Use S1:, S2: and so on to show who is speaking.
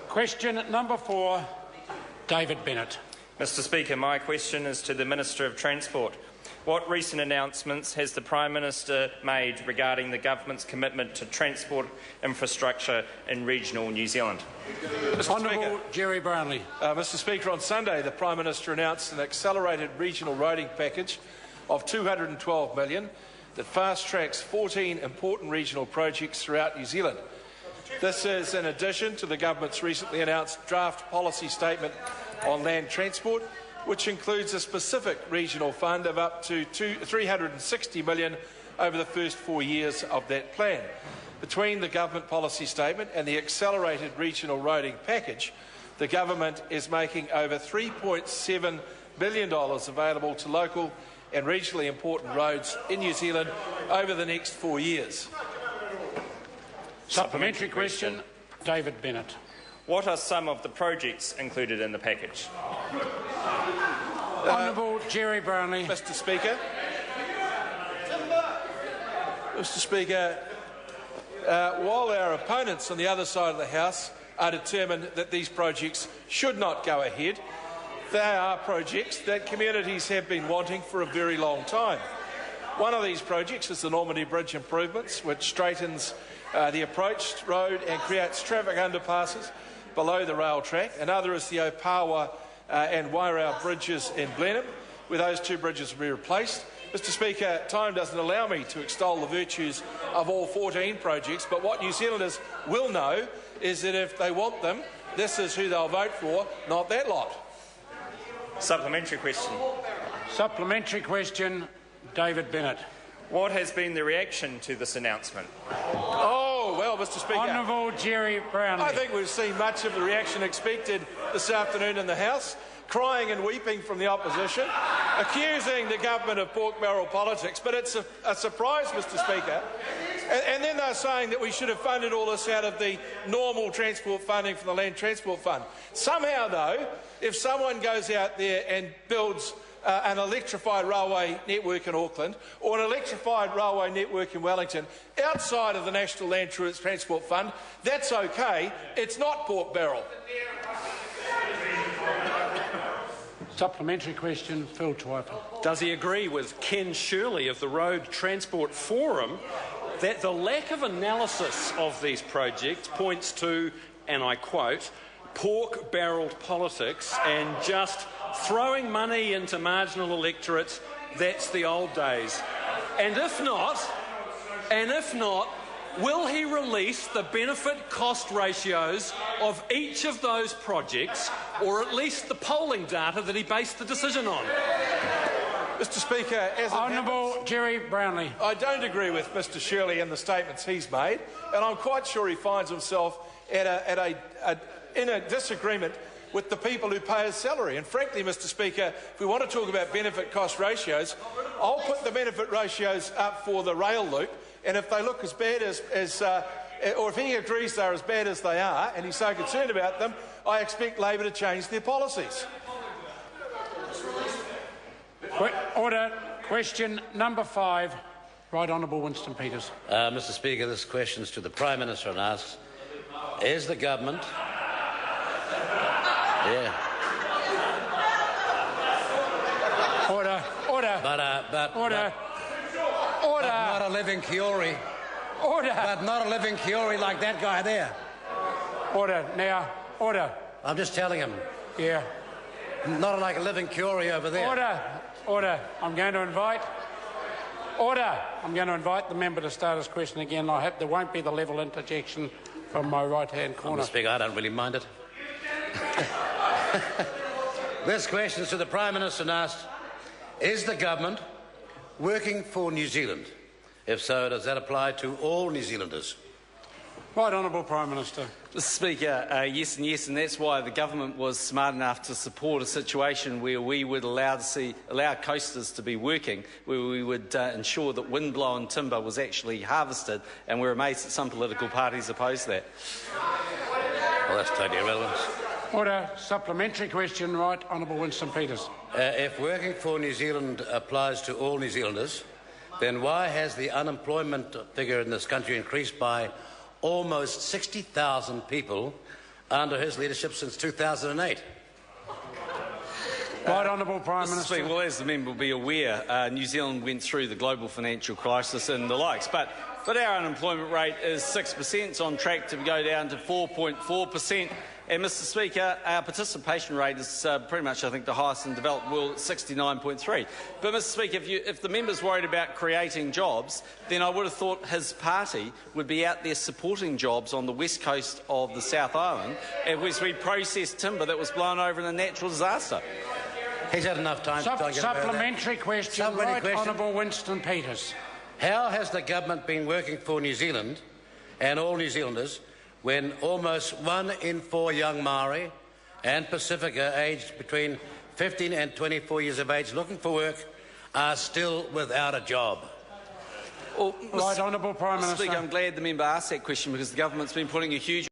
S1: Question number 4, David Bennett.
S2: Mr Speaker, my question is to the Minister of Transport. What recent announcements has the Prime Minister made regarding the government's commitment to transport infrastructure in regional New Zealand?
S1: Honourable Jerry Brownlee.
S3: Mr Speaker, on Sunday the Prime Minister announced an accelerated regional roading package of $212 million that fast-tracks 14 important regional projects throughout New Zealand. This is in addition to the government's recently announced draft policy statement on land transport, which includes a specific regional fund of up to $360 million over the first 4 years of that plan. Between the government policy statement and the accelerated regional roading package, the government is making over $3.7 billion available to local and regionally important roads in New Zealand over the next 4 years.
S1: Supplementary question, David Bennett.
S2: What are some of the projects included in the package?
S1: Honourable Jerry Brownlee.
S3: Mr Speaker, while our opponents on the other side of the House are determined that these projects should not go ahead, they are projects that communities have been wanting for a very long time. One of these projects is the Normandy Bridge improvements, which straightens the approach road and creates traffic underpasses below the rail track. Another is the Opawa and Wairau bridges in Bennett, where those two bridges will be replaced. Mr Speaker, time doesn't allow me to extol the virtues of all 14 projects, but what New Zealanders will know is that if they want them, this is who they'll vote for, not that lot.
S2: Supplementary question.
S1: Supplementary question, David Bennett.
S2: What has been the reaction to this announcement?
S3: Oh, well, Mr Speaker,
S1: Honourable Jerry Brownlee.
S3: I think we've seen much of the reaction expected this afternoon in the House, crying and weeping from the opposition, accusing the government of pork barrel politics. But it's a surprise, Mr Speaker. And then they're saying that we should have funded all this out of the normal transport funding from the Land Transport Fund. Somehow, though, if someone goes out there and builds an electrified railway network in Auckland or an electrified railway network in Wellington outside of the National Land Transport Fund, that's okay. It's not pork barrel.
S1: Supplementary question, Phil Twyford.
S4: Does he agree with Ken Shirley of the Road Transport Forum that the lack of analysis of these projects points to, and I quote, pork-barrelled politics and just throwing money into marginal electorates? That's the old days. And if not, will he release the benefit-cost ratios of each of those projects, or at least the polling data that he based the decision on?
S3: Mr Speaker, as
S1: Honourable Jerry Brownlee.
S3: I don't agree with Mr Shirley and the statements he's made, and I'm quite sure he finds himself in a disagreement with the people who pay his salary. And frankly, Mr Speaker, if we want to talk about benefit-cost ratios, I'll put the benefit ratios up for the rail loop, and if they look as bad or if he agrees they're as bad as they are, and he's so concerned about them, I expect Labor to change their policies.
S1: Order. Question number 5. Right Honourable Winston Peters.
S5: Mr Speaker, this question is to the Prime Minister and asks, is the government...
S1: Order.
S5: Order. Not a living Kiori.
S1: Order.
S5: But not a living Kiori like that guy there.
S1: Order. Now. Order.
S5: I'm just telling him.
S1: Yeah.
S5: Not like a living Kiori over there.
S1: Order. I'm going to invite the member to start his question again. I hope there won't be the level interjection from my right-hand corner.
S5: Mr Speaker, I don't really mind it. This question is to the Prime Minister and asks, is the government working for New Zealand? If so, does that apply to all New Zealanders?
S1: Right Honourable Prime Minister.
S6: Mr Speaker, yes and yes, and that's why the government was smart enough to support a situation where we would allow coasters to be working, where we would ensure that wind-blown timber was actually harvested, and we're amazed that some political parties oppose that.
S5: Well, that's totally irrelevant.
S1: Order. Supplementary question, Right Honourable Winston Peters.
S5: If working for New Zealand applies to all New Zealanders, then why has the unemployment figure in this country increased by almost 60,000 people under his leadership since 2008.
S1: Right Honourable Prime
S6: Mr.
S1: Minister.
S6: Speaker, well, as the member will be aware, New Zealand went through the global financial crisis and the likes, but our unemployment rate is 6%. It's on track to go down to 4.4%. And, Mr. Speaker, our participation rate is pretty much, I think, the highest in the developed world at 69.3. But, Mr. Speaker, if the member's worried about creating jobs, then I would have thought his party would be out there supporting jobs on the west coast of the South Island as we process timber that was blown over in a natural disaster.
S5: He's had enough time to talk about
S1: Supplementary
S5: that.
S1: question.
S5: Supplementary
S1: Right
S5: question.
S1: Honourable Winston Peters.
S5: How has the government been working for New Zealand and all New Zealanders when almost 1 in 4 young Maori and Pacifica aged between 15 and 24 years of age looking for work are still without a job?
S6: Well,
S1: Right Honourable Prime
S6: Mr.
S1: Minister.
S6: Speaker, I'm glad the member asked that question because the government's been putting a huge